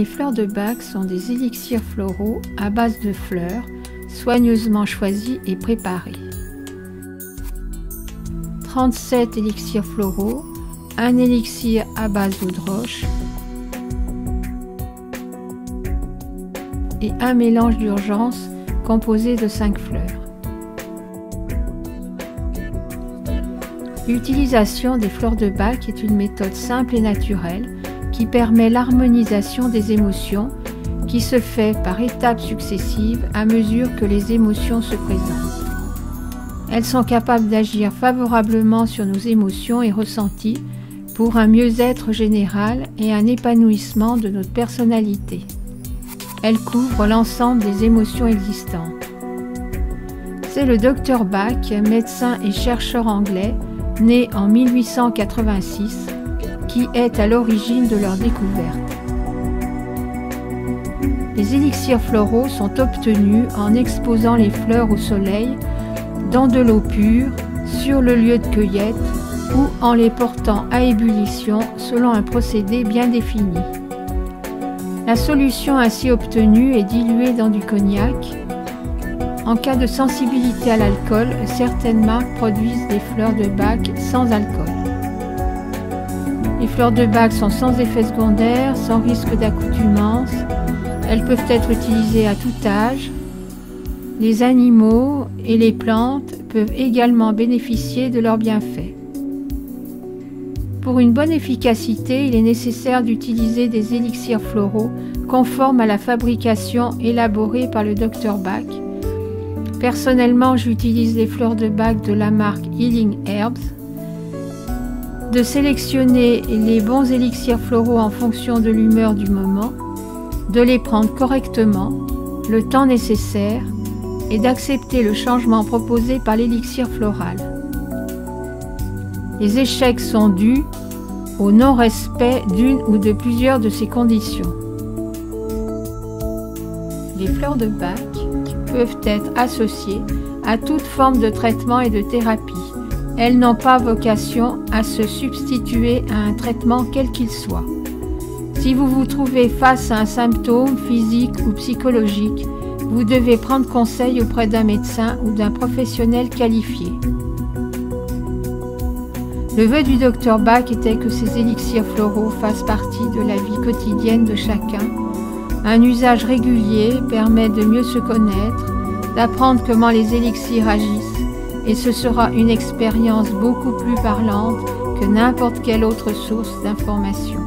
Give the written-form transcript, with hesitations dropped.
Les fleurs de Bach sont des élixirs floraux à base de fleurs, soigneusement choisis et préparés. 37 élixirs floraux, un élixir à base d'eau de roche et un mélange d'urgence composé de 5 fleurs. L'utilisation des fleurs de Bach est une méthode simple et naturelle qui permet l'harmonisation des émotions qui se fait par étapes successives à mesure que les émotions se présentent. Elles sont capables d'agir favorablement sur nos émotions et ressentis pour un mieux-être général et un épanouissement de notre personnalité. Elles couvrent l'ensemble des émotions existantes. C'est le Dr Bach, médecin et chercheur anglais, né en 1886, qui est à l'origine de leur découverte. Les élixirs floraux sont obtenus en exposant les fleurs au soleil, dans de l'eau pure, sur le lieu de cueillette ou en les portant à ébullition selon un procédé bien défini. La solution ainsi obtenue est diluée dans du cognac. En cas de sensibilité à l'alcool, certaines marques produisent des fleurs de Bach sans alcool. Les fleurs de Bach sont sans effet secondaire, sans risque d'accoutumance. Elles peuvent être utilisées à tout âge. Les animaux et les plantes peuvent également bénéficier de leurs bienfaits. Pour une bonne efficacité, il est nécessaire d'utiliser des élixirs floraux conformes à la fabrication élaborée par le Dr Bach. Personnellement, j'utilise les fleurs de Bach de la marque Healing Herbs. De sélectionner les bons élixirs floraux en fonction de l'humeur du moment, de les prendre correctement, le temps nécessaire, et d'accepter le changement proposé par l'élixir floral. Les échecs sont dus au non-respect d'une ou de plusieurs de ces conditions. Les fleurs de Bach peuvent être associées à toute forme de traitement et de thérapie. Elles n'ont pas vocation à se substituer à un traitement quel qu'il soit. Si vous vous trouvez face à un symptôme physique ou psychologique, vous devez prendre conseil auprès d'un médecin ou d'un professionnel qualifié. Le vœu du Dr Bach était que ces élixirs floraux fassent partie de la vie quotidienne de chacun. Un usage régulier permet de mieux se connaître, d'apprendre comment les élixirs agissent, et ce sera une expérience beaucoup plus parlante que n'importe quelle autre source d'information.